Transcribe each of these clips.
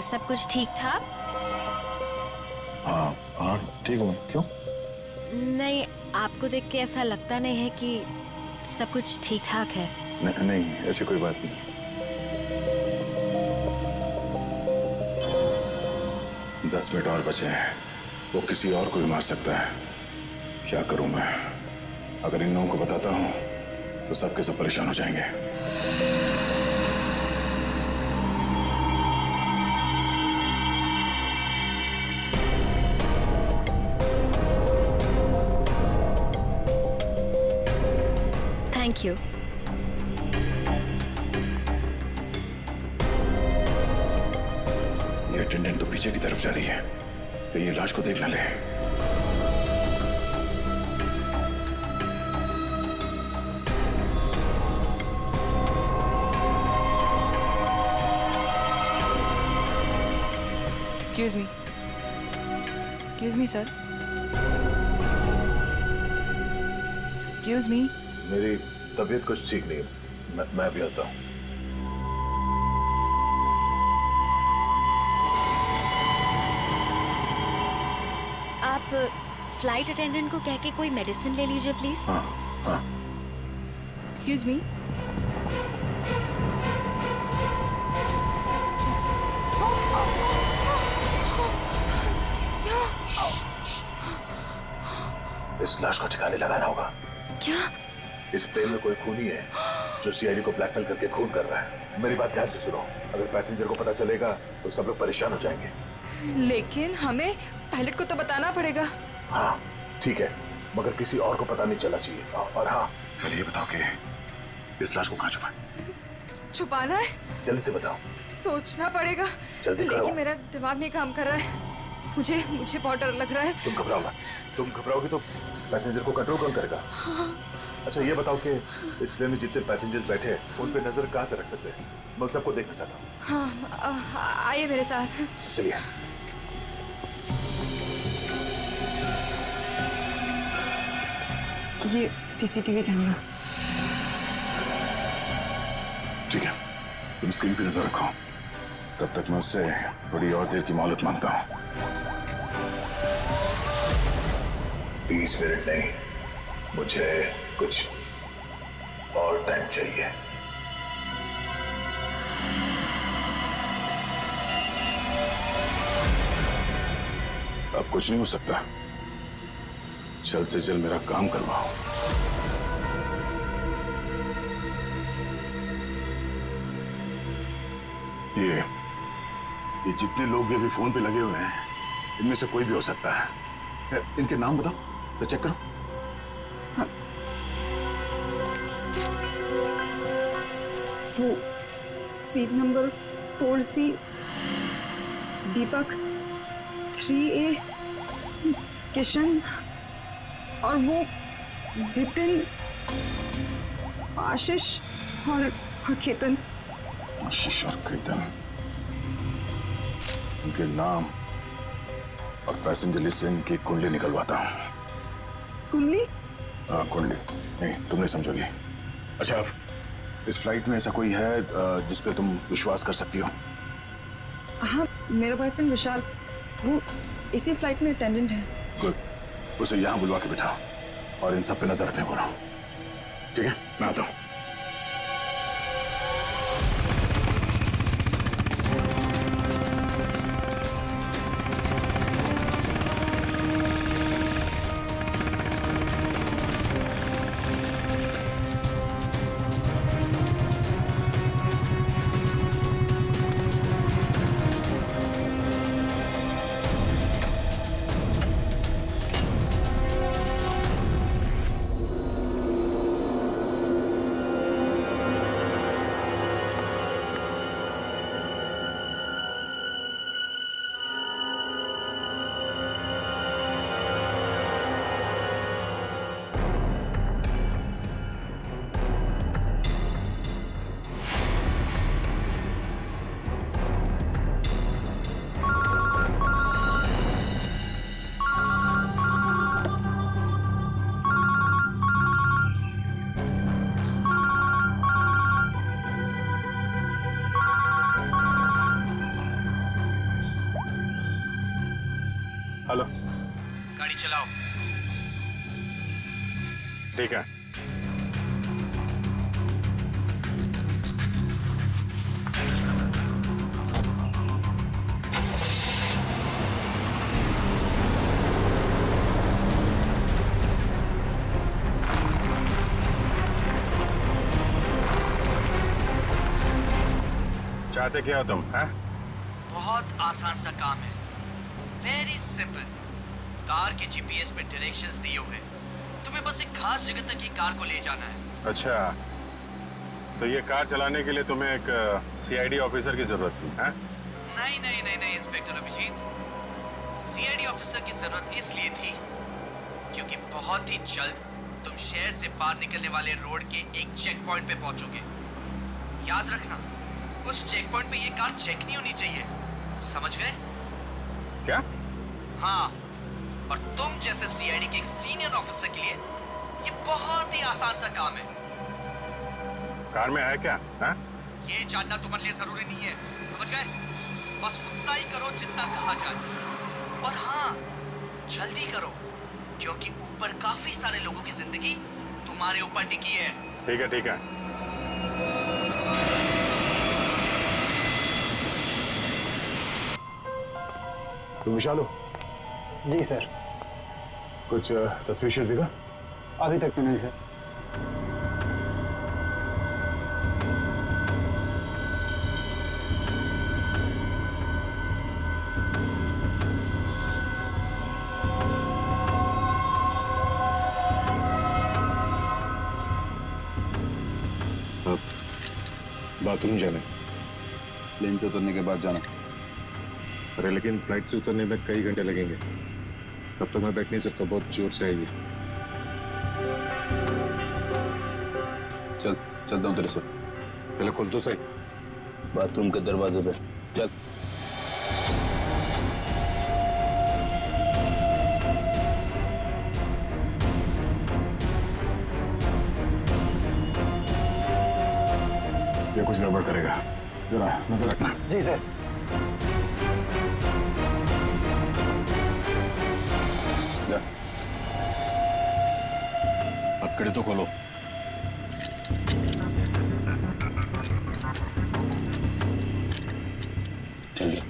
सब कुछ ठीक ठाक? हाँ हाँ ठीक हूँ। क्यों? नहीं, आपको देख के ऐसा लगता नहीं है कि सब कुछ ठीक ठाक है। नहीं, ऐसी कोई बात नहीं। दस मिनट और बचे हैं, वो किसी और को भी मार सकता है। क्या करूं मैं? अगर इन लोगों को बताता हूं तो सबके सब परेशान हो जाएंगे। Thank you. ये अटेंडेंट तो पीछे की तरफ जा रही है, कहीं ये लाश को देख ना ले। Excuse me, sir. Excuse me. मेरी तबीयत कुछ ठीक नहीं है, मैं भी आता हूँ। आप फ्लाइट अटेंडेंट को कह के कोई मेडिसिन ले लीजिए प्लीज। हाँ हाँ। Excuse me. इस लाश को ठिकाने लगाना होगा। क्या? इस प्लेन में कोई खूनी है जो सीआईडी को ब्लैकमेल करके खून कर रहा है। मेरी बात ध्यान से सुनो, अगर पैसेंजर को पता चलेगा तो सब लोग परेशान हो जाएंगे। लेकिन हमें पायलट को तो बताना पड़ेगा। हाँ ठीक है, मगर किसी और को पता नहीं चलना चाहिए। और हाँ, पहले ये बताओ कि इस लाश को कहाँ छुपाएं? छुपाना है? जल्दी से बताओ। सोचना पड़ेगा। जल्दी करो। लेकिन मेरा दिमाग नहीं काम कर रहा है। मुझे बहुत डर लग रहा है। तुम घबराओ मत। तुम घबराओगे तो पैसेंजर को कंट्रोल कौन करेगा? अच्छा ये बताओ कि इस प्लेन में जितने पैसेंजर्स बैठे हैं उन पे नजर कहाँ से रख सकते हैं? मैं उन सबको देखना चाहता हूँ। हाँ, आइए मेरे साथ। चलिए। ये सीसीटीवी कैमरा। ठीक है, तुम स्क्रीन पे नजर रखो, तब तक मैं उससे थोड़ी और देर की मोहलत मांगता हूँ। 20 मिनट नहीं, मुझे कुछ और टाइम चाहिए। अब कुछ नहीं हो सकता, जल्द से जल्द मेरा काम करवाओ। ये जितने लोग भी अभी फोन पे लगे हुए हैं, इनमें से कोई भी हो सकता है। इनके नाम बताओ तो चेक करो। वो सीट नंबर 4C, दीपक 3A, किशन, और वो विपिन, आशीष और केतन। आशीष और केतन, उनके नाम और पैसेंजर लिस्ट से इनकी कुंडली निकलवाता हूँ। कुंडली? हाँ कुंडली, नहीं तुम नहीं समझोगी। अच्छा, इस फ्लाइट में ऐसा कोई है जिस पे तुम विश्वास कर सकती हो? हाँ, मेरा बॉयफ्रेंड विशाल, वो इसी फ्लाइट में अटेंडेंट है। गुड, उसे यहाँ बुलवा के बिठाओ और इन सब पे नजर रखने बोलो। ठीक है, मैं आता हूँ। संभालो। गाड़ी चलाओ। ठीक है। चाहते क्या हो तुम, हैं? बहुत आसान सा काम है, वेरी सिंपल। कार के जीपीएस पे डायरेक्शंस दिए हुए, तुम्हें बस एक खास जगह तक ये कार को ले जाना है। अच्छा, तो ये कार चलाने के लिए तुम्हें एक सीआईडी ऑफिसर की जरूरत थी, हैं? नहीं नहीं नहीं नहीं इंस्पेक्टर अभिजीत, सीआईडी ऑफिसर की जरूरत इसलिए थी क्योंकि बहुत ही जल्द तुम शहर से बाहर निकलने वाले रोड के एक चेक पॉइंट पे पहुंचोगे। याद रखना, उस चेक पॉइंट पे ये कार चेक नहीं होनी चाहिए, समझ गए? क्या? हाँ, और तुम जैसे सीआईडी के एक सीनियर ऑफिसर के लिए ये बहुत ही आसान सा काम है। कार में है क्या, हैं? ये जानना तुम्हारे लिए जरूरी नहीं है, समझ गए? बस उतना ही करो जितना कहा जाए, और हाँ, जल्दी करो क्योंकि ऊपर काफी सारे लोगों की जिंदगी तुम्हारे ऊपर टिकी है। ठीक है, ठीक है। तुम विशाल हो? जी सर। कुछ सस्पिशियस दिखा? अभी तक तो नहीं सर। बाथरूम जाना? प्लेन से उतरने के बाद जाना। अरे लेकिन फ्लाइट से उतरने में कई घंटे लगेंगे, तब तक मैं बैठ नहीं सकता, बहुत जोर से आएगी। चलता हूँ तेरे से। पहले खोल तो सही। बाथरूम के दरवाजे पे चल। ये कुछ गड़बड़ करेगा, जरा नजर रखना। जी सर। जा। पकड़े तो खोलो। चलिए।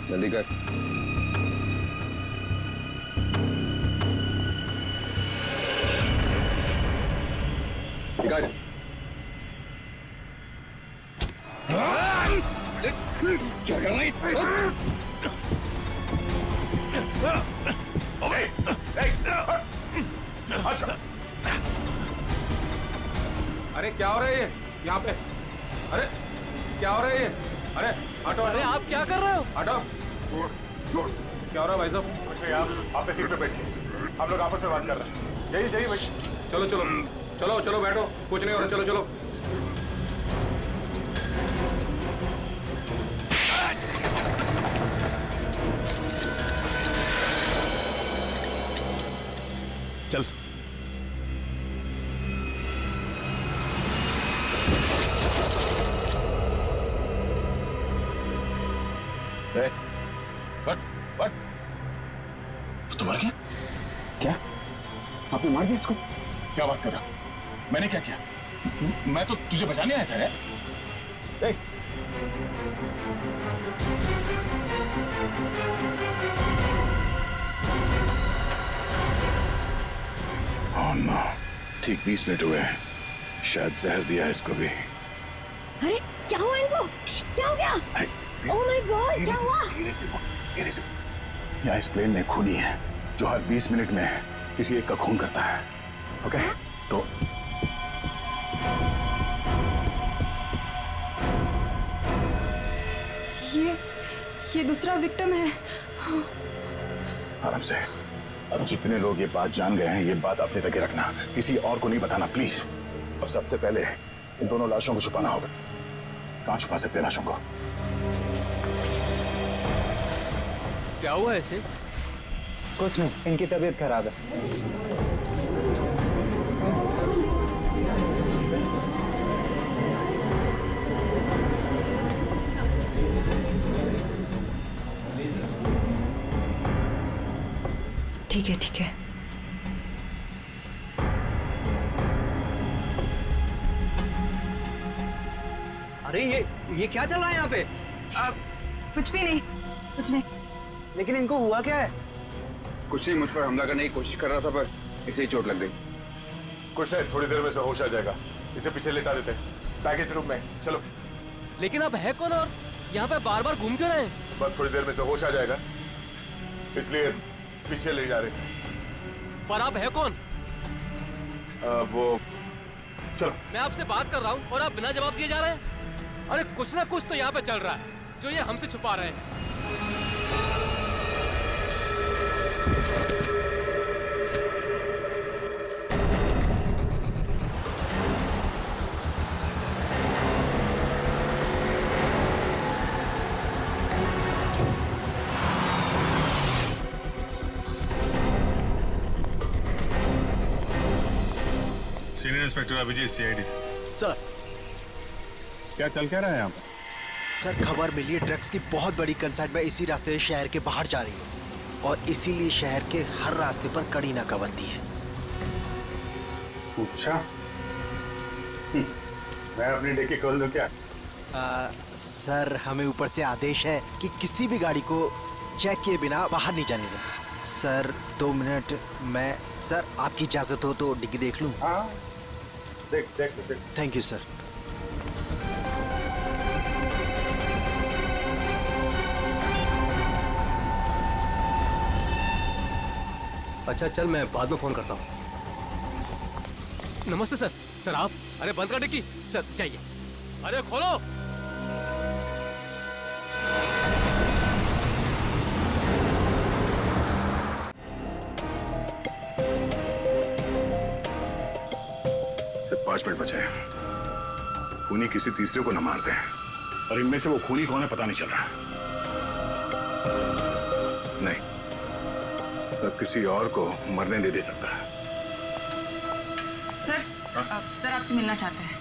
जल्दी कर। निकाल। क्या कर रहा है? अच्छा, अरे क्या हो रहा है ये यहाँ पे? अरे क्या हो रहा है ये? अरे हटो। अरे आप क्या कर रहे हो? हटो। क्या हो रहा है भाई साहब? अच्छा आप अपने सीट पे बैठिए, हम लोग आपस में बात कर रहे हैं। जाइए जाइए भाई। चलो चलो चलो चलो बैठो, कुछ नहीं हो रहा, चलो चलो। चल। बट तो मर गया? क्या आपने मार दिया इसको? क्या बात कर रहा? मैंने क्या किया? मैं तो तुझे बचाने आया था। ना, ठीक 20 मिनट हुए हैं, शायद जहर दिया है इसको भी। अरे क्या हुआ इनको? क्या हो गया? ओह माय गॉड, क्या हुआ? धीरे से यहाँ इस प्लेन में खूनी है जो हर 20 मिनट में किसी एक का खून करता है। ओके, तो ये दूसरा विक्टिम है। आराम से। अब जितने लोग ये बात जान गए हैं, ये बात अपने तक ही रखना, किसी और को नहीं बताना प्लीज। और सबसे पहले इन दोनों लाशों को छुपाना होगा। कहाँ छुपा सकते हैं लाशों को? क्या हुआ ऐसे? कुछ नहीं, इनकी तबीयत खराब है। ठीक है ठीक है। अरे ये क्या चल रहा है यहाँ पे? कुछ भी नहीं, कुछ नहीं। लेकिन इनको हुआ क्या है? कुछ नहीं, मुझ पर हमला करने की कोशिश कर रहा था पर इसे ही चोट लग गई। कुछ नहीं, थोड़ी देर में से होश आ जाएगा। इसे पीछे लेटा देते हैं, पैकेज रूम में। चलो। लेकिन आप है कौन और यहाँ पे बार बार घूम क्यों रहे हैं? बस थोड़ी देर में से होश आ जाएगा, इसलिए पीछे ले जा रहे थे। पर आप है कौन? वो चलो। मैं आपसे बात कर रहा हूँ और आप बिना जवाब दिए जा रहे हैं। अरे कुछ ना कुछ तो यहाँ पे चल रहा है जो ये हमसे छुपा रहे हैं। सीनियर इंस्पेक्टर अभिजीत, सीआईडी से। सर क्या चल क्या रहा है यहाँ पर? सर खबर मिली है ड्रग्स की बहुत बड़ी कंसाइनमेंट इसी रास्ते से शहर के बाहर जा रही है और इसीलिए शहर के हर रास्ते पर कड़ी नाकाबंदी है। अच्छा, मैं अपनी डिक्की खोल दूं क्या? सर हमें ऊपर से आदेश है कि किसी भी गाड़ी को चेक किए बिना बाहर नहीं जाने दें। सर 2 मिनट, मैं सर आपकी इजाजत हो तो डिग्गी देख लूं? हाँ, देख। Thank you sir. अच्छा चल, मैं बाद में फोन करता हूँ। नमस्ते सर। सर आप? अरे बंद कर डिक्की। सर चाहिए। अरे खोलो। सिर्फ 5 मिनट बचे हैं। खूनी किसी तीसरे को न मारते हैं और इनमें से वो खूनी कौन है पता नहीं चल रहा। नहीं, तो किसी और को मरने दे सकता है। सर, सर आपसे मिलना चाहते हैं।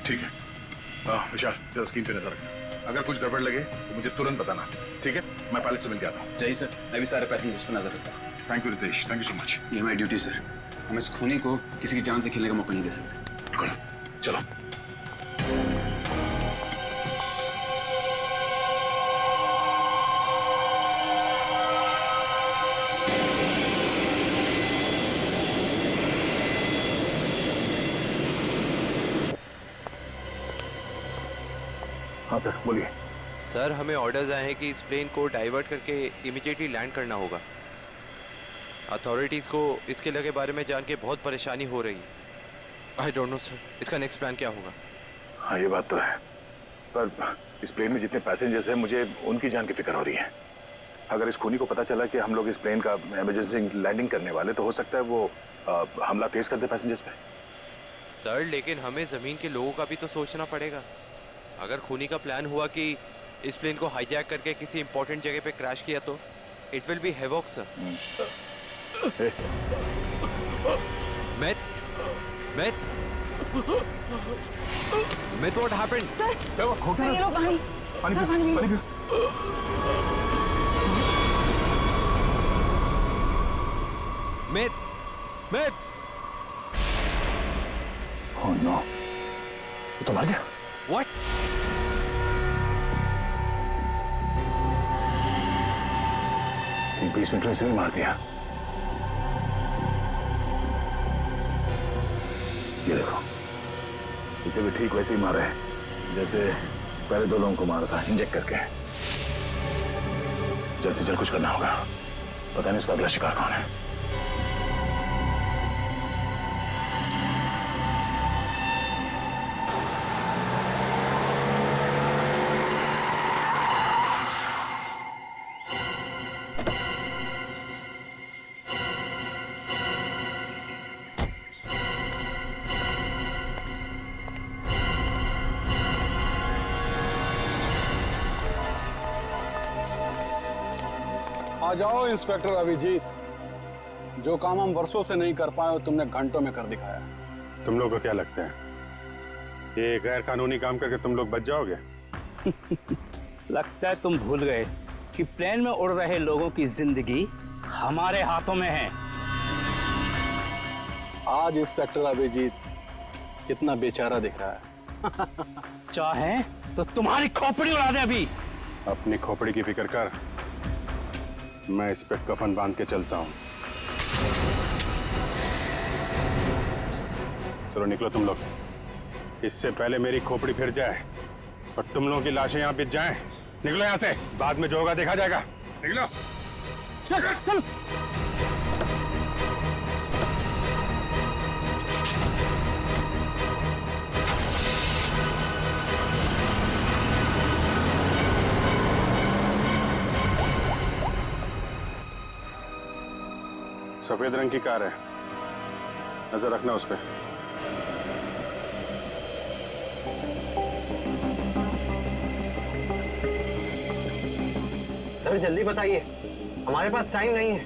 ठीक है। विशाल, जरा स्क्रीन पे नजर रखना। अगर कुछ गड़बड़ लगे तो मुझे तुरंत बताना। ठीक है, मैं पायलट से मिल के आता हूँ। जय सर, मैं भी सारे पैसेंजर्स पर नजर रखता हूँ। Thank you Ritesh, thank you so much. ये हमारी ड्यूटी सर। हम इस खूनी को किसी की जान से खेलने का मौका नहीं दे सकते। बिल्कुल, चलो। हाँ सर, बोलिए। सर हमें ऑर्डर्स आए हैं कि इस प्लेन को डाइवर्ट करके इमीडिएटली लैंड करना होगा। अथॉरिटीज़ को इसके लगे बारे में जान के बहुत परेशानी हो रही है। आई डोंट नो सर, इसका नेक्स्ट प्लान क्या होगा? हाँ, ये बात तो है, पर इस प्लेन में जितने पैसेंजर्स हैं मुझे उनकी जान की फिक्र हो रही है। अगर इस खूनी को पता चला कि हम लोग इस प्लेन का इमरजेंसी लैंडिंग करने वाले, तो हो सकता है वो हमला तेज कर दे पैसेंजर्स पे। सर लेकिन हमें ज़मीन के लोगों का भी तो सोचना पड़ेगा। अगर खूनी का प्लान हुआ कि इस प्लेन को हाईजैक करके किसी इंपॉर्टेंट जगह पे क्रैश किया तो it will be havoc sir. Meth, what happened? Sir, sir ये लो पानी। सर पानी P low. Meth. Oh no, वो तो मर गया। What? ठीक 20 मिनट में इसे भी मार दिया। ये देखो, इसे भी ठीक वैसे ही मारा है जैसे पहले 2 लोगों को मारा था, इंजेक्ट करके। जल्द से जल्द कुछ करना होगा, पता नहीं उसका अगला शिकार कौन है। आ जाओ इंस्पेक्टर अभिजीत। जो काम हम वर्षों से नहीं कर पाए तुमने घंटों में कर दिखाया। तुम लोग को क्या लगता है ये गैर कानूनी काम करके तुम लोग बच जाओगे? लगता है तुम भूल गए कि प्लेन में उड़ रहे लोगों की जिंदगी हमारे हाथों में है। आज इंस्पेक्टर अभिजीत कितना बेचारा दिख रहा है। चाहे तो तुम्हारी खोपड़ी उड़ा दे अभी। अपनी खोपड़ी की फिक्र कर, मैं इस पे कफन बांध के चलता हूँ। चलो निकलो तुम लोग, इससे पहले मेरी खोपड़ी फिर जाए और तुम लोगों की लाशें यहाँ बिछ जाएं। निकलो यहाँ से, बाद में जो होगा देखा जाएगा। निकलो। चल। सफेद रंग की कार है, नजर रखना उस पर। सर जल्दी बताइए, हमारे पास टाइम नहीं है।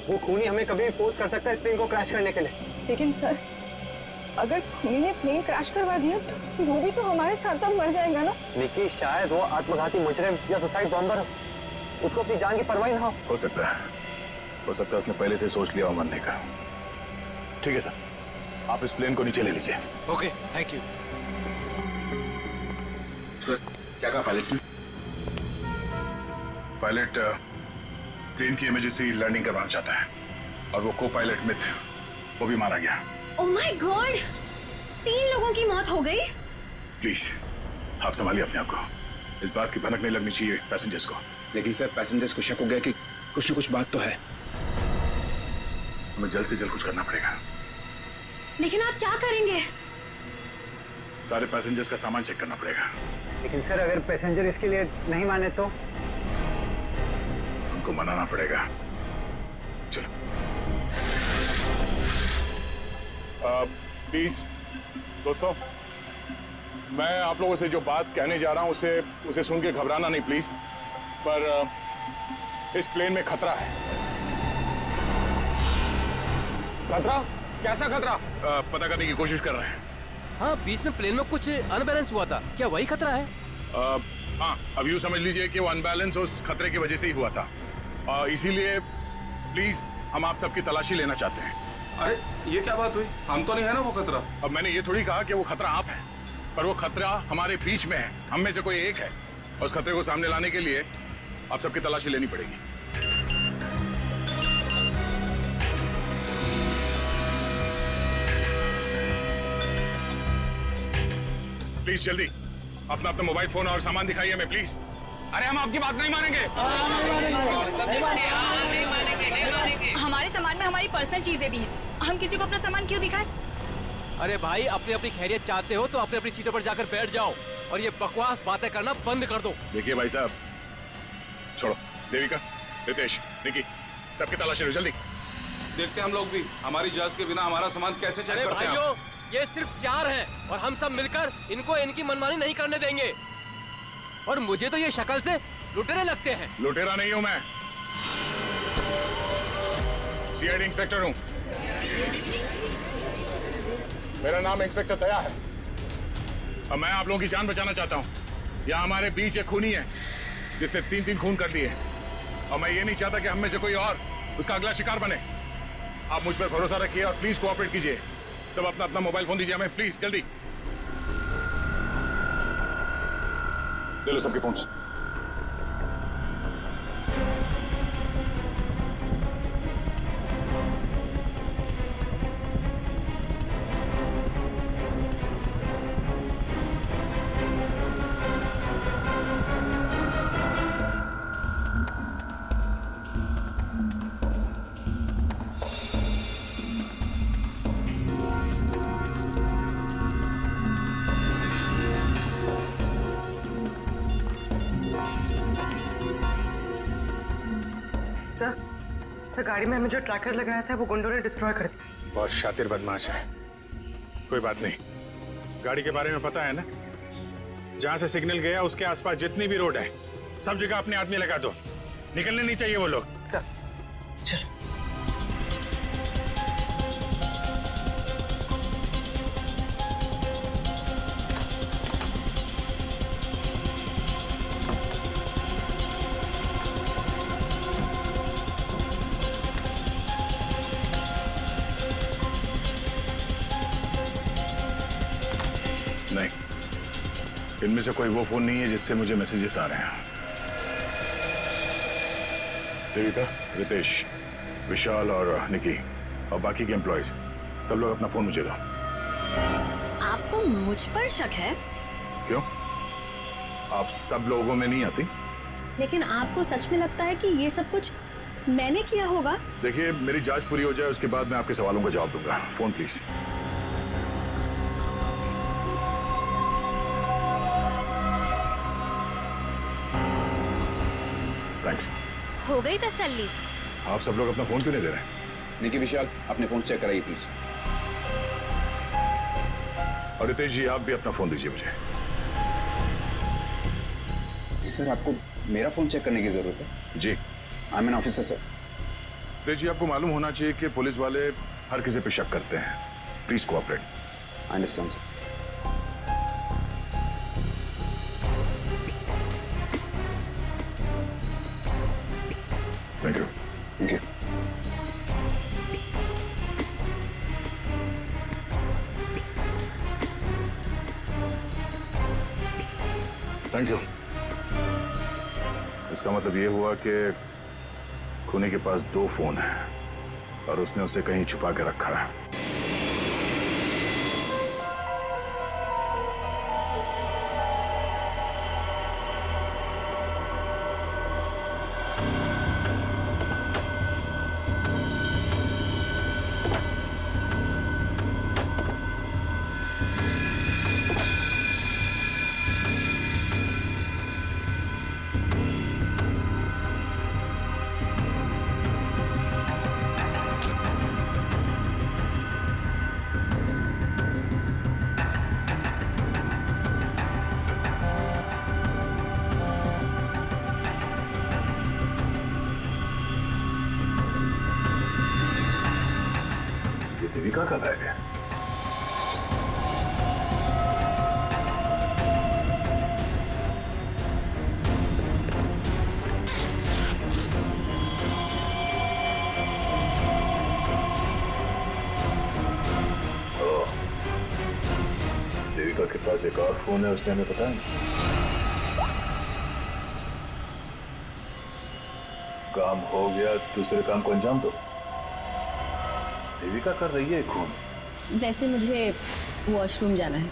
वो खूनी हमें कभी भी फोर्स कर सकता है इस प्लेन को क्रैश करने के लिए। लेकिन सर, अगर खूनी ने प्लेन क्रैश करवा दिया तो वो भी तो हमारे साथ साथ मर जाएगा ना। निकी, शायद वो आत्मघाती मुजरिम या सुसाइड बॉम्बर हो, उसको अपनी जान की परवाह ना हो सकता है उसने पहले से सोच लिया हो मरने का। ठीक है सर, आप इस प्लेन को नीचे ले लीजिए। Okay, thank you sir. क्या कहा पायलट ने? पायलट प्लेन की इमरजेंसी लैंडिंग करवाना चाहता है और वो को पायलट मिथ वो भी मारा गया। ओह माय गॉड, 3 लोगों की मौत हो गई। प्लीज आप संभालिए अपने आप को, इस बात की भनक नहीं लगनी चाहिए पैसेंजर्स को। लेकिन सर पैसेंजर्स को शक हो गया कि कुछ न कुछ बात तो है। हमें जल्द से जल्द कुछ करना पड़ेगा। लेकिन आप क्या करेंगे? सारे पैसेंजर्स का सामान चेक करना पड़ेगा। लेकिन सर अगर पैसेंजर इसके लिए नहीं माने तो? उनको मनाना पड़ेगा। चलो प्लीज दोस्तों, मैं आप लोगों से जो बात कहने जा रहा हूं उसे सुन के घबराना नहीं प्लीज। पर इस प्लेन में खतरा है। खतरा? कैसा खतरा? पता करने की कोशिश कर रहे हैं। हाँ, बीच में प्लेन में कुछ अनबैलेंस हुआ था, क्या वही खतरा है? हाँ, अब यूँ समझ लीजिए कि वो अनबैलेंस उस खतरे की वजह से ही हुआ था। इसीलिए प्लीज हम आप सबकी तलाशी लेना चाहते हैं। अरे ये क्या बात हुई? हम तो नहीं है ना वो खतरा। अब मैंने ये थोड़ी कहा कि वो खतरा आप है, पर वो खतरा हमारे बीच में है, हम में से कोई एक है। और उस खतरे को सामने लाने के लिए आप सबकी तलाशी लेनी पड़ेगी। प्लीज जल्दी अपना मोबाइल फोन और सामान दिखाइए हमें प्लीज। अरे हम आपकी बात नहीं मानेंगे। हमारे सामान में हमारी पर्सनल चीजें भी हैं, हम किसी को अपना सामान क्यों दिखाएं? अरे भाई, अपनी अपनी खैरियत चाहते हो तो अपनी अपनी सीटों पर जाकर बैठ जाओ और ये बकवास बातें करना बंद कर दो। देखिए भाई साहब, छोड़ो। देविका, रितेश, निकी, सबकी तलाशी लो जल्दी। देखते हैं हम लोग भी, हमारी इजाजत के बिना हमारा सामान कैसे चेक करते हैं। भाइयों, ये सिर्फ 4 हैं और हम सब मिलकर इनको इनकी मनमानी नहीं करने देंगे। और मुझे तो ये शक्ल से लुटेरे लगते हैं। लुटेरा नहीं हूं मैं, सीआईडी इंस्पेक्टर हूं। मेरा नाम इंस्पेक्टर दया है और मैं आप लोगों की जान बचाना चाहता हूं। यहाँ हमारे बीच एक खूनी है जिसने 3 खून कर दिए और मैं ये नहीं चाहता कि हम में से कोई और उसका अगला शिकार बने। आप मुझ पर भरोसा रखिए और प्लीज कोऑपरेट कीजिए। सब अपना मोबाइल फोन दीजिए हमें प्लीज, जल्दी ले लो सबके फोन्स। सर गाड़ी में हमें जो ट्रैकर लगाया था वो गुंडों ने डिस्ट्रॉय कर दिया। बहुत शातिर बदमाश है। कोई बात नहीं, गाड़ी के बारे में पता है ना? जहां से सिग्नल गया उसके आसपास जितनी भी रोड है सब जगह अपने आदमी लगा दो। निकलने नहीं चाहिए वो लोग। सर चलो। नहीं, इनमें से कोई वो फोन नहीं है जिससे मुझे मैसेजेस आ रहे हैं। देविका, रितेश, विशाल और निकी और बाकी के एम्प्लॉयज सब लोग अपना फोन मुझे दो। आपको मुझ पर शक है? क्यों? आप सब लोगों में नहीं आती? लेकिन आपको सच में लगता है कि ये सब कुछ मैंने किया होगा? देखिए, मेरी जांच पूरी हो जाए उसके बाद मैं आपके सवालों का जवाब दूंगा। Phone please. थैंक्स। हो गई तसल्ली? आप सब लोग अपना फोन क्यों नहीं दे रहे? निकी, विशाल, अपने फोन चेक कराइए प्लीज। और रितेश जी, आप भी अपना फोन दीजिए मुझे। सर, आपको मेरा फोन चेक करने की जरूरत है? जी। I am an officer sir. Ritesh ji, आपको मालूम होना चाहिए कि पुलिस वाले हर किसी पे शक करते हैं। Please cooperate. I understand sir. Thank you. Thank you. Thank you. इसका मतलब ये हुआ कि खूनी के पास 2 फोन हैं और उसने उसे कहीं छुपा के रखा है। देविका का बैग है। देविका के पास एक और फोन है, उसने हमें पता नहीं। काम हो गया, दूसरे काम को अंजाम दो। देविका कर रही है खून। वैसे मुझे वॉशरूम जाना है।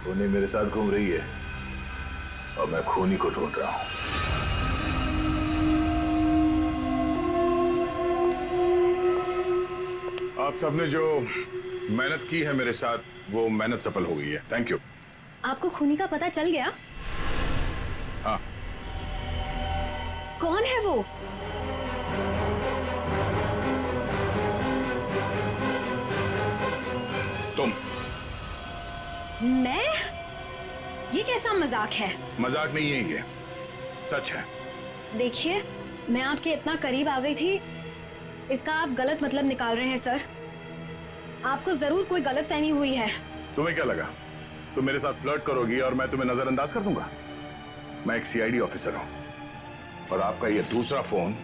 खूनी मेरे साथ घूम रही है और मैं खूनी को ढूंढ रहा हूं। आप सबने जो मेहनत की है मेरे साथ, वो मेहनत सफल हो गई है। Thank you. आपको खूनी का पता चल गया? हाँ। कौन है वो? तुम। मैं? ये कैसा मजाक है? मजाक नहीं है, ये सच है। देखिए, मैं आपके इतना करीब आ गई थी, इसका आप गलत मतलब निकाल रहे हैं सर। आपको जरूर कोई गलतफहमी हुई है। तुम्हें क्या लगा तुम मेरे साथ फ्लर्ट करोगी और मैं तुम्हें नजरअंदाज कर दूंगा? मैं एक सीआईडी ऑफिसर हूं और आपका ये दूसरा फोन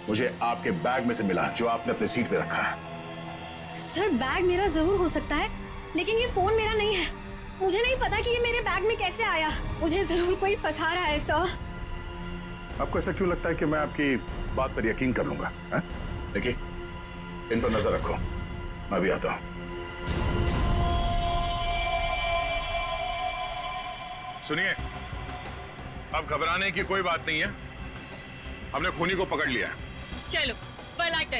मुझे आपके बैग में से मिला, जो आपने अपने सीट पे रखा है। सर, बैग मेरा जरूर हो सकता है, लेकिन ये फोन मेरा नहीं है। मुझे नहीं पता कि ये मेरे बैग में कैसे आया। मुझे जरूर कोई फंसा रहा है सर। आपको ऐसा क्यों लगता है कि मैं आपकी बात पर यकीन कर लूंगा? देखिए, इन पर नजर रखो, मैं भी आता हूं। सुनिए, अब घबराने की कोई बात नहीं है। हमने खूनी को पकड़ लिया है। चलो, पलट।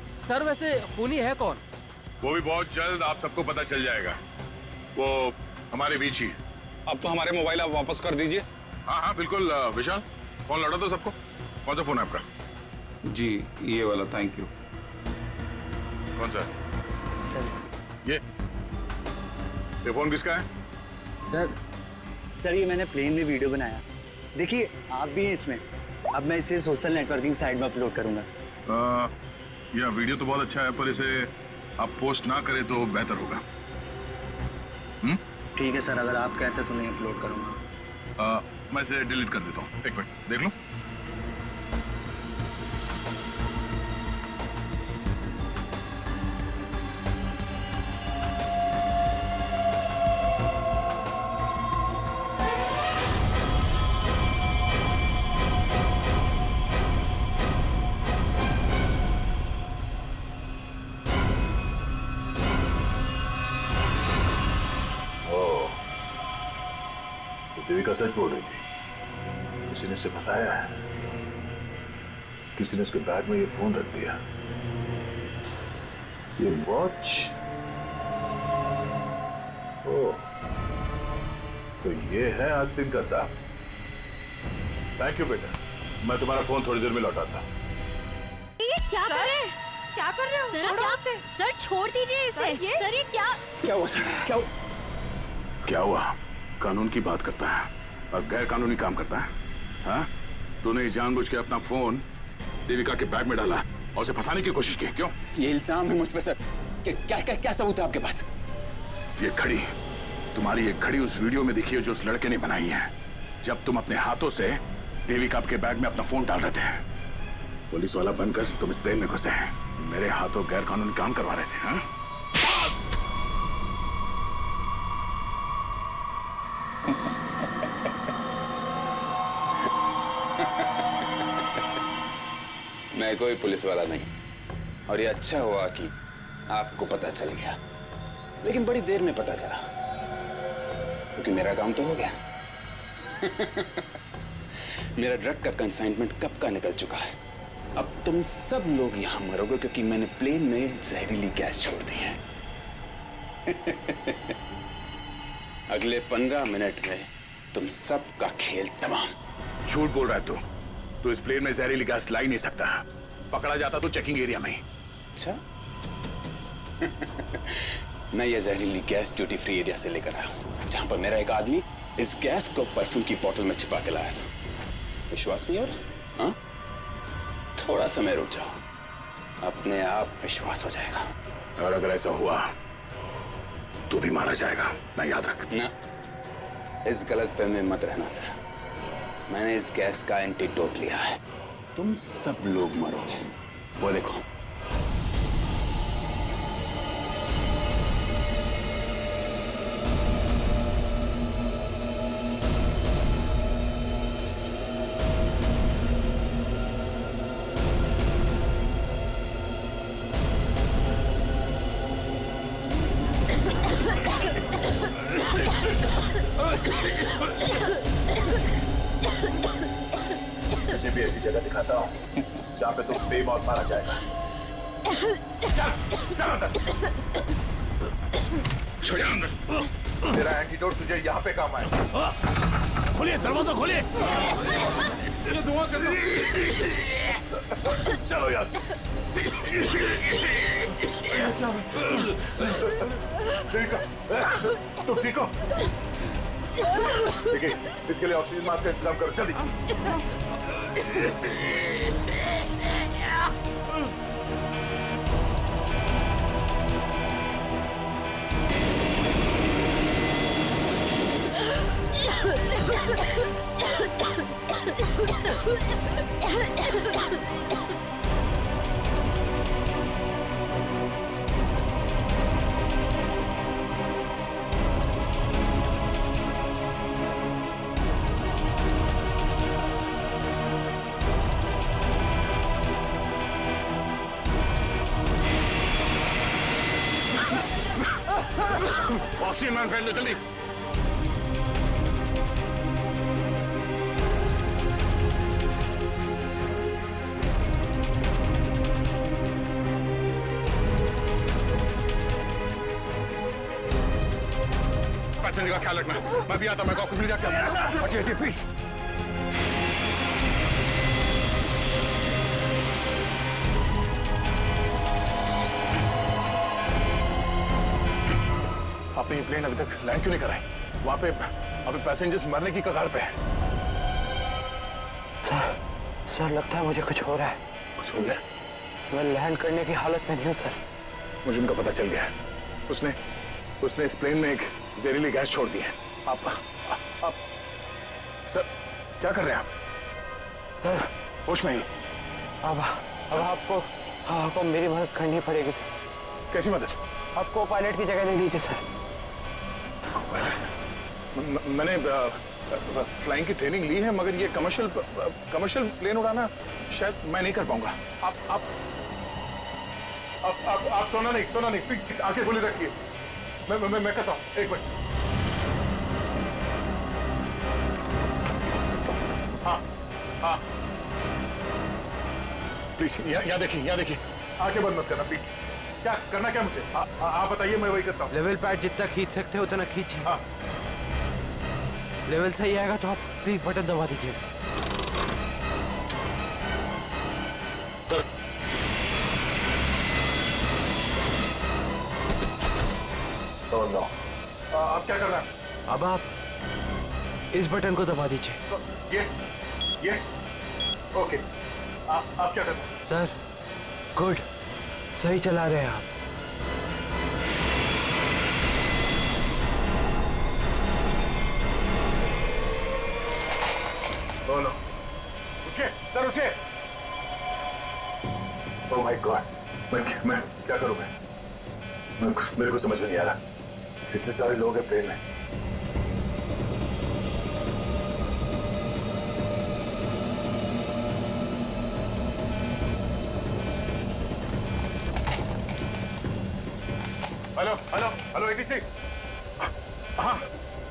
सर, वैसे खूनी है कौन? वो भी बहुत जल्द आप सबको पता चल जाएगा। वो हमारे बीच ही। अब तो हमारे मोबाइल आप वापस कर दीजिए। हाँ हाँ बिल्कुल। विशाल, फोन लौटा दो सबको। कौन सा फोन है आपका? जी, ये वाला। Thank you. कौन सा? सर, ये फोन किसका है? सर ये मैंने प्लेन में वीडियो बनाया। देखिए आप भी हैं इसमें। अब मैं इसे सोशल नेटवर्किंग साइट में अपलोड करूंगा। यह वीडियो तो बहुत अच्छा है, पर इसे आप पोस्ट ना करें तो बेहतर होगा। ठीक है सर, अगर आप कहते तो मैं अपलोड करूंगा। मैं इसे डिलीट कर देता हूँ। एक मिनट देख लो। देविका सच बोल रही थी। किसी ने उसे फंसाया है। किसी ने उसके बैग में ये फोन रख दिया। ये वॉच। ओह, तो ये है आस्तीन का साहब। थैंक यू बेटा, मैं तुम्हारा फोन थोड़ी देर में लौटाता। ये क्या कर रहे हैं? क्या कर रहे हो? छोड़ो उसे। सर छोड़ दीजिए इसे। सर ये क्या हुआ सर? क्या हुआ? कानून की बात करता है और गैर कानूनी काम करता है। हाँ? तूने जानबूझ के अपना फोन देविका के बैग में डाला और उसे फंसाने की कोशिश की, क्यों? ये इल्जाम है मुझ पे सर। क्या सबूत है आपके पास? ये घड़ी, तुम्हारी ये घड़ी उस वीडियो में दिखी है जो उस लड़के ने बनाई है, जब तुम अपने हाथों से देविका के बैग में अपना फोन डाल रहे थे। पुलिस वाला बनकर तुम इस प्लेन में घुसे, मेरे हाथों गैर कानूनी काम करवा रहे थे। हाँ? मैं कोई पुलिस वाला नहीं, और ये अच्छा हुआ कि आपको पता चल गया, लेकिन बड़ी देर में पता चला, क्योंकि मेरा काम तो हो गया। मेरा ड्रग का कंसाइनमेंट कब का निकल चुका है। अब तुम सब लोग यहां मरोगे क्योंकि मैंने प्लेन में जहरीली गैस छोड़ दी है। अगले 15 मिनट में तुम सब का खेल तमाम। झूठ बोल रहा है तू इस प्लेन में जहरीली गैस ला ही नहीं सकता। पकड़ा जाता तो चेकिंग एरिया में ही। अच्छा। मैं ये जहरीली गैस ड्यूटी फ्री एरिया से लेकर आया हूं, जहां पर मेरा एक आदमी इस गैस को परफ्यूम की बोतल में छिपा के लाया था। विश्वास नहीं हो रहा? हाँ? थोड़ा समय रुक जाओ, अपने आप विश्वास हो जाएगा। और अगर ऐसा हुआ तो भी मारा जाएगा, ना याद रख। ना, इस गलतफहमी में मत रहना सर। मैंने इस गैस का एंटीडोट लिया है। तुम सब लोग मरोगे। वो देखो। तुझे भी ऐसी जगह दिखाता हूँ जहाँ पे तुम बेमौत मारा जाएगा। चल अंदर। छोड़िए अंदर। तेरा एंटीडोट तुझे यहाँ पे काम आएगा। खोलिए दरवाजा, खोलिए। ये धुआं कैसे? चलो यार। ठीक है, तुम ठीक हो? ठीक है, इसके लिए ऑक्सीजन मास्क का इंतजाम करो जल्दी। ऑक्सीजन मैन पहन लो जल्दी। पैसेंजर का ख्याल रखना। मैं भी आता, मैं कॉकपिट में जाके आता। हटिए प्लीज। आपने ये प्लेन अभी तक लैंड क्यों नहीं कराई? वहां पे अभी पैसेंजर्स मरने की कगार पे हैं। सर लगता है मुझे कुछ हो रहा है। कुछ हो गया? मैं लैंड करने की हालत में नहीं हूँ सर। मुझे उनका पता चल गया है। उसने इस प्लेन में एक जहरीली गैस छोड़ दी है। आप सर क्या कर रहे हैं आप? सर होश में ही? अब आपको मेरी मदद करनी पड़ेगी सर। कैसी मदद? आपको पायलट की जगह ले लीजिए सर। मैंने फ्लाइंग की ट्रेनिंग ली है, मगर ये कमर्शियल प्लेन उड़ाना शायद मैं नहीं कर पाऊंगा। आप सोना नहीं प्लीज आंखें खुली रखिए। मैं कहता हूँ, एक मिनट। हाँ प्लीज यहाँ देखिए आंखें बंद मत करना प्लीज। क्या करना क्या मुझे? आप बताइए, मैं वही करता हूँ। लेवल पैड जितना खींच सकते हो उतना खींचिए। हाँ लेवल सही आएगा तो आप प्लीज बटन दबा दीजिए। सर आप क्या कर रहे हैं? अब आप इस बटन को दबा दीजिए। ये ओके। आप क्या कर रहे हैं? सर गुड, सही चला रहे हैं आप। बोलो, उठिए सर, उठिए। ओह माय गॉड, मैं क्या करूं? मेरे को समझ में नहीं आ रहा। इतने सारे लोग हैं प्लेन में। Hello ATC. हाँ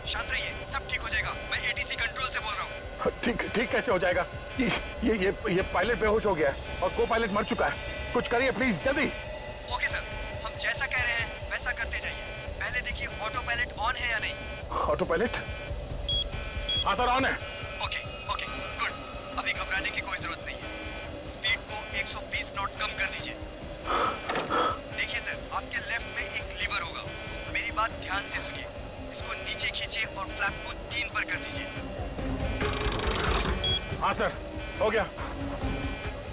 शांत रहिए, सब ठीक हो जाएगा। मैं एटीसी कंट्रोल से बोल रहा हूँ। ठीक कैसे हो जाएगा? ये पायलट बेहोश हो गया है और को पायलट मर चुका है। कुछ करिए प्लीज, जल्दी। ओके सर, हम जैसा कह रहे हैं वैसा करते जाइए। पहले देखिए ऑटो पायलट ऑन है या नहीं। Auto pilot? हाँ सर, ऑन है। Okay good. अभी घबराने की कोई जरूरत नहीं है। स्पीड को 120 नॉट कम कर दीजिए। देखिए सर, आपके लेफ्ट में एक लीवर होगा। मेरी बात ध्यान से सुनिए। इसको नीचे खींचिए और फ्लैप को 3 पर कर दीजिए। हाँ सर, हो गया।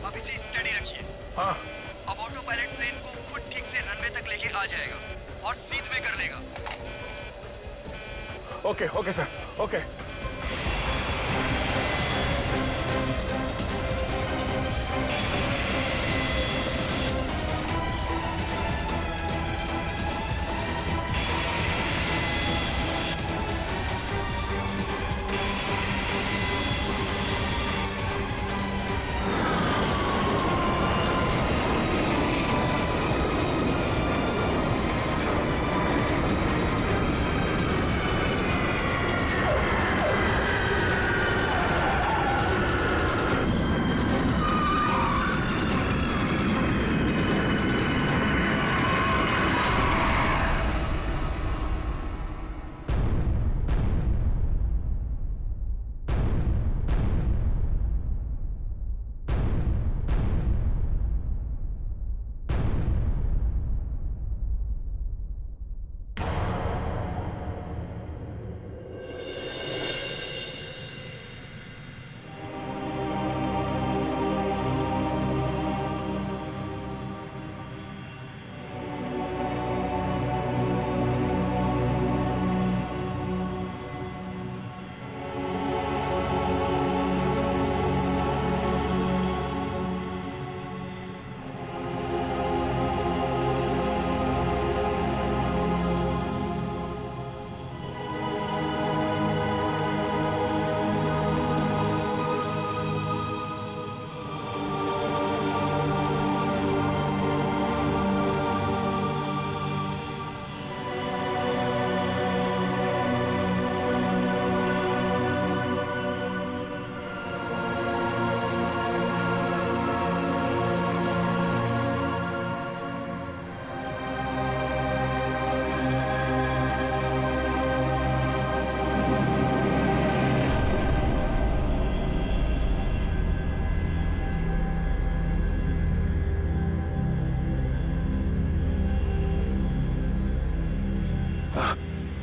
अब इसे स्टडी रखिए। हाँ। अब ऑटो पायलट प्लेन को खुद ठीक से रनवे तक लेके आ जाएगा और सीध में कर लेगा। Okay sir, okay.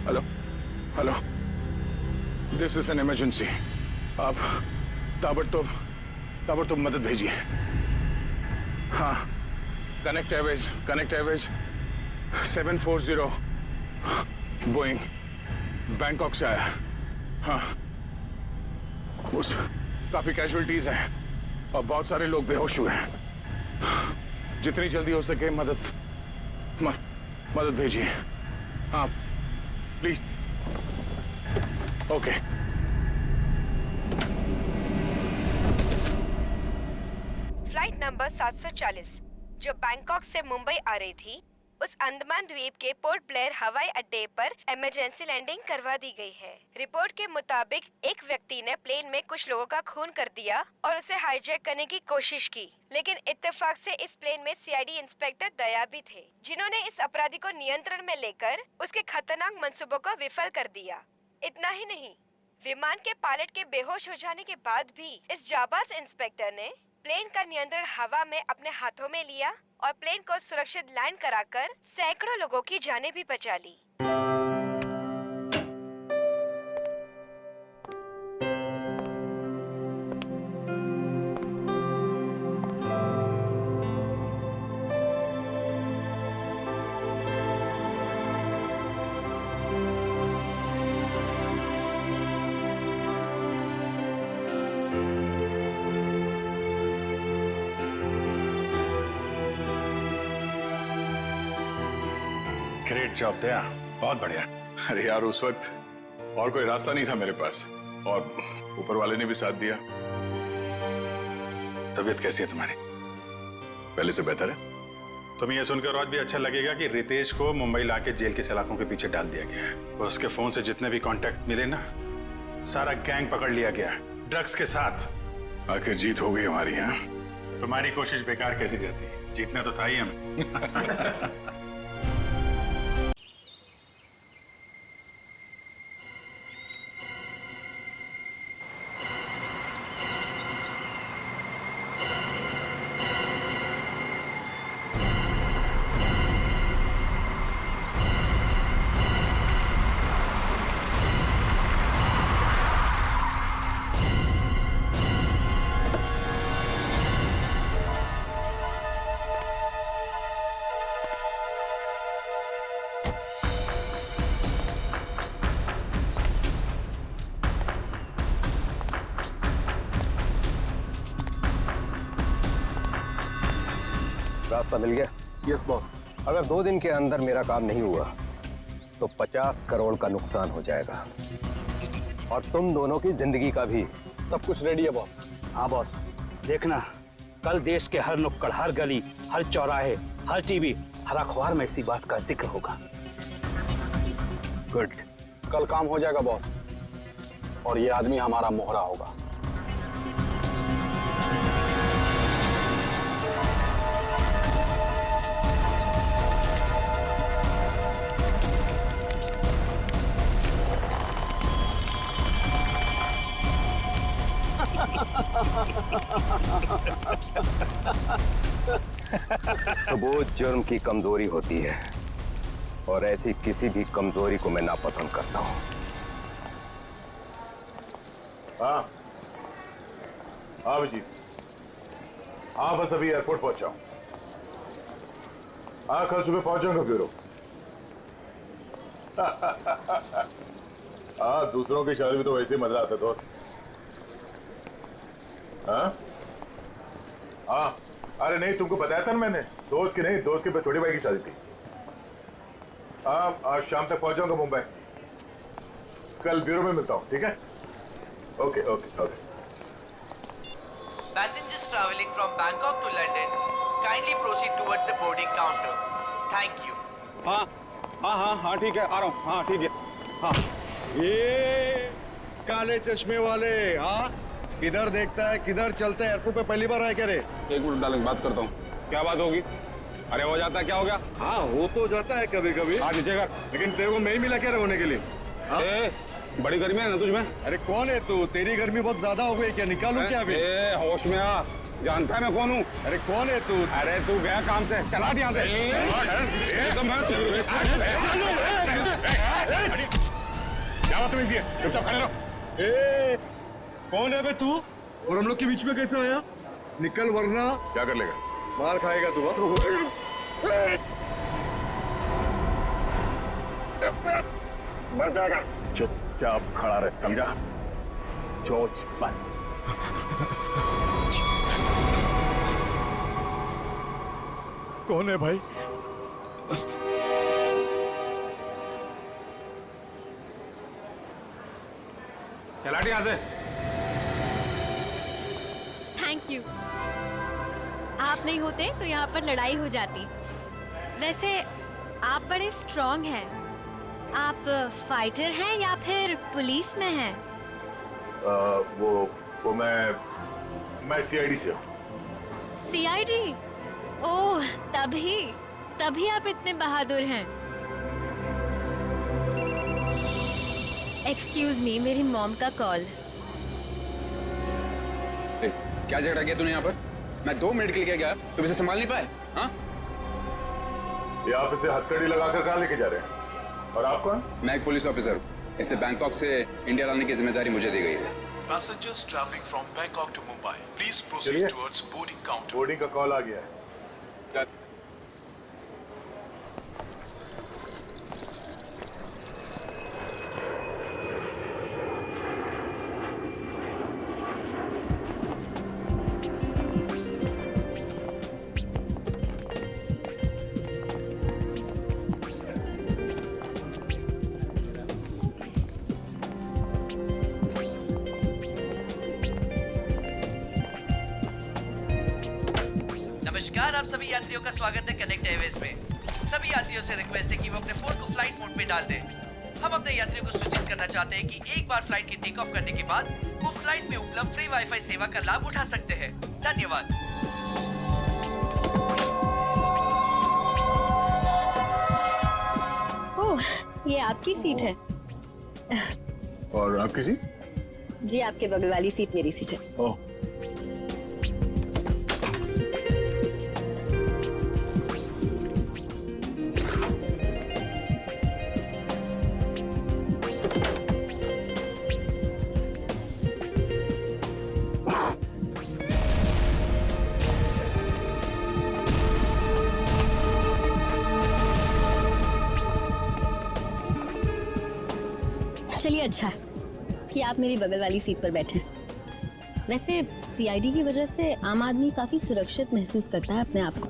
Hello hello, this is an emergency. आप ताबड़तोड़ मदद भेजिए। हाँ, कनेक्ट एयरवेज 740 बोइंग बैंकॉक से आया। हाँ, उस काफी कैजुअलिटीज हैं और बहुत सारे लोग बेहोश हुए हैं। जितनी जल्दी हो सके मदद भेजिए। हाँ प्लीज। ओके। फ्लाइट नंबर 740 जो बैंकॉक से मुंबई आ रही थी, उस अंडमान द्वीप के पोर्ट ब्लेयर हवाई अड्डे पर इमरजेंसी लैंडिंग करवा दी गई है। रिपोर्ट के मुताबिक एक व्यक्ति ने प्लेन में कुछ लोगों का खून कर दिया और उसे हाईजैक करने की कोशिश की, लेकिन इत्तेफाक से इस प्लेन में सीआईडी इंस्पेक्टर दया भी थे, जिन्होंने इस अपराधी को नियंत्रण में लेकर उसके खतरनाक मंसूबों को विफल कर दिया। इतना ही नहीं, विमान के पायलट के बेहोश हो जाने के बाद भी इस जाबाज इंस्पेक्टर ने प्लेन का नियंत्रण हवा में अपने हाथों में लिया और प्लेन को सुरक्षित लैंड कराकर सैकड़ों लोगों की जानें भी बचा ली। ग्रेट जॉब दया, बहुत बढ़िया। अरे यार, उस वक्त और कोई रास्ता नहीं था मेरे पास और ऊपर वाले ने भी साथ दिया। तबीयत कैसी है तुम्हारी? पहले से बेहतर है। तुम्हें यह सुनकर और भी अच्छा लगेगा कि रितेश को मुंबई लाके जेल के सलाखों के पीछे डाल दिया गया है और उसके फोन से जितने भी कांटेक्ट मिले ना, सारा गैंग पकड़ लिया गया, ड्रग्स के साथ। आखिर जीत हो गई हमारी। यहाँ तुम्हारी कोशिश बेकार कैसी जाती? जीतना तो था ही हमें। रास्ता मिल गया? Yes boss. अगर 2 दिन के अंदर मेरा काम नहीं हुआ तो 50 करोड़ का नुकसान हो जाएगा और तुम दोनों की जिंदगी का भी। सब कुछ रेडी है बॉस। हाँ बॉस, देखना कल देश के हर नुक्कड़, हर गली, हर चौराहे, हर टीवी, हर अखबार में इसी बात का जिक्र होगा। गुड। कल काम हो जाएगा बॉस और ये आदमी हमारा मोहरा होगा। सबूत जुर्म की कमजोरी होती है और ऐसी किसी भी कमजोरी को मैं नापसंद करता हूं। हाँ अभिजीत, हाँ बस अभी एयरपोर्ट पहुंचा हूं। हाँ कल सुबह पहुंच जाऊंगा ब्यूरो। हाँ दूसरों की शादी में तो वैसे ही मजा आता है दोस्त। हाँ हाँ, अरे नहीं तुमको बताया था ना मैंने, दोस्त की नहीं, दोस्त के छोटे भाई की शादी थी। हाँ आज शाम तक पहुंच जाऊंगा मुंबई। कल ब्यूरो में मिलता हूँ, ठीक है? Okay okay okay. Passengers traveling from Bangkok to London, kindly proceed towards the boarding counter. Thank you. हाँ हाँ हाँ हाँ ठीक है, आ रहा हूँ। हाँ ठीक है। हाँ ये काले चश्मे वाले, हाँ किधर देखता है किधर चलता है? एयरपोर्ट पे पहली बार आया क्या रे? एक मिनट डालेंगे, बात करता हूँ। क्या बात होगी? अरे हो जाता है, क्या हो गया? हाँ हो तो जाता है कभी कभी। हाँ नीचे कर। लेकिन तेरे को मैं ही मिला क्या रहने के लिए? बड़ी गर्मी है ना तुझमें? अरे कौन है तू? तेरी गर्मी बहुत ज्यादा हो गई क्या? निकालूं क्या अभी? होश में आ, जानता है मैं कौन हूँ? अरे कौन है तू? अरे तू गया काम से, चला यहाँ से। बदतमीजी है, चुपचाप खड़े रहो। ए, कौन है बे तू? और हम लोग के बीच में कैसे आया? निकल वरना क्या कर लेगा? मार खाएगा तू। मर जाएगा। चुपचाप खड़ा रहे, समझा? चोच बंद। कौन है भाई? चला यहाँ से। Thank you. आप नहीं होते तो यहाँ पर लड़ाई हो जाती। वैसे आप बड़े स्ट्रॉन्ग हैं। आप फाइटर हैं या फिर पुलिस में हैं? वो मैं सीआईडी से हूँ। सीआईडी? ओह, तभी आप इतने बहादुर हैं। एक्सक्यूज मी, मेरी मॉम का कॉल। क्या झगड़ा किया तूने यहाँ पर? मैं 2 मिनट के लिए गया, तुम इसे संभाल नहीं पाए? हाँ? ये आप इसे हथकड़ी लगाकर कहाँ लेके जा रहे हैं? और आप कौन? मैं एक पुलिस ऑफिसर हूँ। इसे बैंकॉक से इंडिया लाने की जिम्मेदारी मुझे दी गई है। Passengers traveling from Bangkok to Mumbai, please proceed towards boarding counter. Boarding का कॉल आ गया है। नमस्कार, आप सभी यात्रियों का स्वागत है कनेक्ट एयरवेज में। सभी यात्रियों से रिक्वेस्ट है कि वो अपने फोन को फ्लाइट मोड पे डाल दें। हम अपने यात्रियों को सूचित करना चाहते हैं कि एक बार फ्लाइट के टेक ऑफ करने के बाद वो फ्लाइट में उपलब्ध फ्री वाईफाई सेवा का लाभ उठा सकते हैं। धन्यवाद। ओह, ये आपकी सीट है। और आपकी सीट? जी, आपके बगल वाली सीट मेरी सीट है। ओह, चलिए, अच्छा है कि आप मेरी बगल वाली सीट पर बैठे। वैसे सीआईडी की वजह से आम आदमी काफी सुरक्षित महसूस करता है अपने आप को।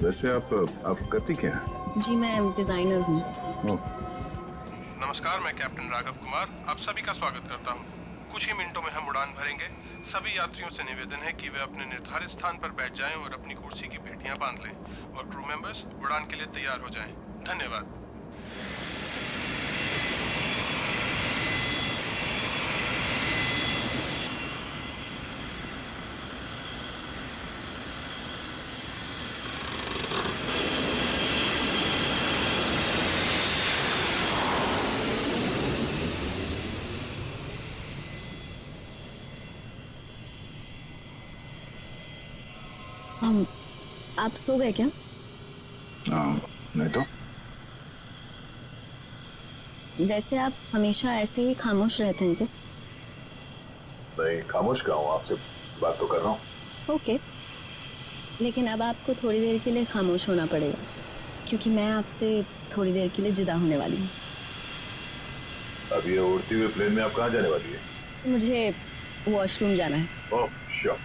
वैसे आप करती क्या हैं? जी, मैं डिजाइनर हूँ। नमस्कार, मैं कैप्टन राघव कुमार आप सभी का स्वागत करता हूं। कुछ ही मिनटों में हम उड़ान भरेंगे। सभी यात्रियों से निवेदन है कि वे अपने निर्धारित स्थान पर बैठ जाएं और अपनी कुर्सी की पेटियां बांध लें और क्रू मेंबर्स उड़ान के लिए तैयार हो जाएं। धन्यवाद। आप सो गए क्या? नहीं तो। वैसे आप हमेशा ऐसे ही खामोश रहते हैं क्या? नहीं, खामोश क्या हूँ, आपसे बात तो कर रहा हूँ। ओके, लेकिन अब आपको थोड़ी देर के लिए खामोश होना पड़ेगा क्योंकि मैं आपसे थोड़ी देर के लिए जुदा होने वाली हूँ। अब ये उड़ती हुई प्लेन में आप कहाँ जाने वाली है? मुझे वॉशरूम जाना है। ओह, श्योर।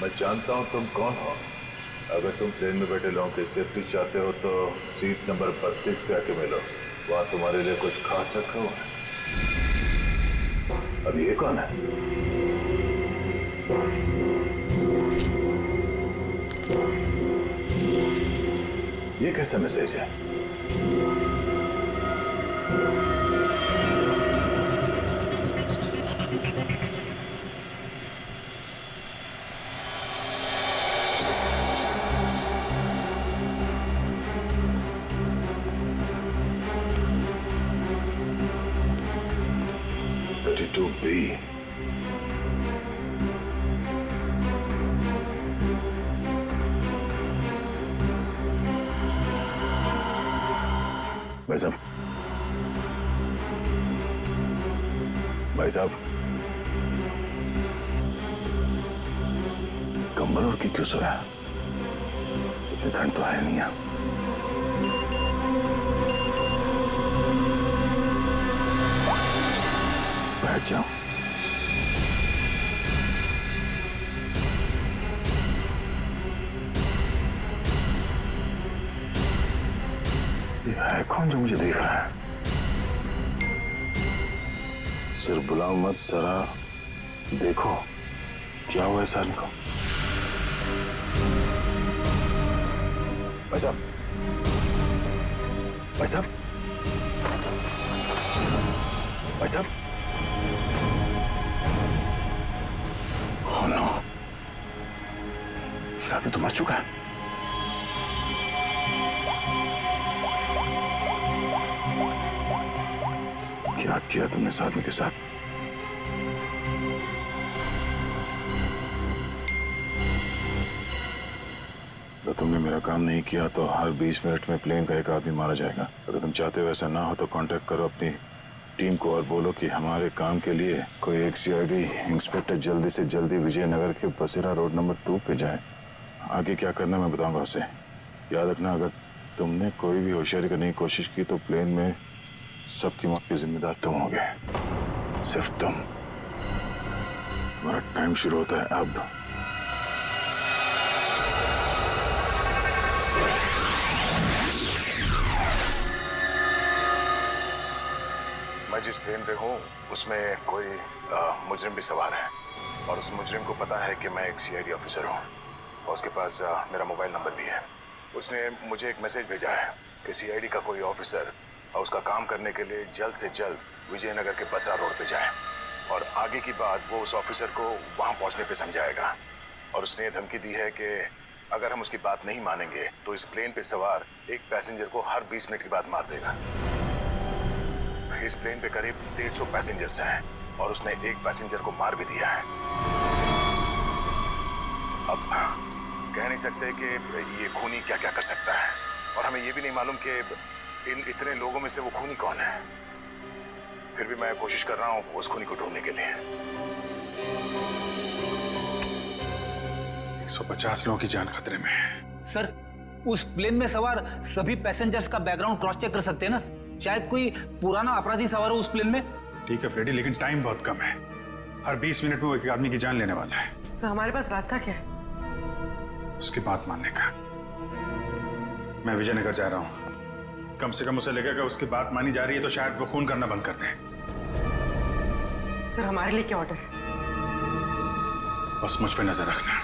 मैं जानता हूँ तुम कौन हो। अगर तुम प्लेन में बैठे लोगों की सेफ्टी चाहते हो तो सीट नंबर 32 पे आके मिलो। वहाँ तुम्हारे लिए कुछ खास रखा हुआ है। अब ये कौन है? ये कैसा मैसेज है? 32B। भाई साहब, भाई साहब, कंबल ओढ़ के क्यों सोया? इतनी ठंड तो है नहीं यहाँ। बैठ जाओ। ये है कौन जो मुझे देख रहा है? सिर्फ बुलाओ मत जरा देखो क्या हुआ है इस आदमी को। भाई साहब, भाई साहब, भाई साहब, ओह नो, ये आदमी तो मर चुका है। क्या किया तुमने इस आदमी के साथ? अगर तुमने मेरा काम नहीं किया तो हर 20 मिनट में प्लेन का एक आदमी मारा जाएगा। अगर तुम चाहते हो ऐसा ना हो तो कांटेक्ट करो अपनी टीम को और बोलो कि हमारे काम के लिए कोई एक सीआईडी इंस्पेक्टर जल्दी से जल्दी विजयनगर के बसेरा रोड नंबर 2 पे जाए। आगे क्या करना मैं बताऊंगा उसे। याद रखना, अगर तुमने कोई भी होशियारी करने की कोशिश की तो प्लेन में सबकी मौत के जिम्मेदार तुम होगे, सिर्फ तुम। तुम्हारा टाइम शुरू होता है अब। मैं जिस प्लेन पे हूँ उसमें कोई मुजरिम भी सवार है और उस मुजरिम को पता है कि मैं एक सीआईडी ऑफिसर हूँ और उसके पास मेरा मोबाइल नंबर भी है। उसने मुझे एक मैसेज भेजा है कि सीआईडी का कोई ऑफिसर और उसका काम करने के लिए जल्द से जल्द विजयनगर के बसरा रोड पे जाए और आगे की बात वो उस ऑफिसर को वहां पहुंचने पे समझाएगा। और उसने ये धमकी दी है कि अगर हम उसकी बात नहीं मानेंगे तो इस प्लेन पे सवार एक पैसेंजर को हर 20 मिनट के बाद मार देगा। इस प्लेन पे करीब 150 पैसेंजर्स हैं और उसने एक पैसेंजर को मार भी दिया है। अब कह नहीं सकते कि ये खूनी क्या क्या कर सकता है और हमें ये भी नहीं मालूम कि इन इतने लोगों में से वो खूनी कौन है। फिर भी मैं कोशिश कर रहा हूँ उस खूनी को ढूंढने के लिए। 150 लोगों की जान खतरे में है। सर, उस प्लेन में सवार सभी पैसेंजर्स का बैकग्राउंड क्रॉस चेक कर सकते हैं ना? शायद कोई पुराना अपराधी सवार हो उस प्लेन में। ठीक है फ्रेडी, लेकिन टाइम बहुत कम है। हर 20 मिनट में वो एक आदमी की जान लेने वाला है। सर, हमारे पास रास्ता क्या है? उसकी बात मानने का। मैं विजयनगर जा रहा हूँ। कम से कम उसे लगेगा उसकी बात मानी जा रही है तो शायद वो खून करना बंद कर दें। सर, हमारे लिए क्या ऑर्डर है? बस मुझ पे नजर रखना।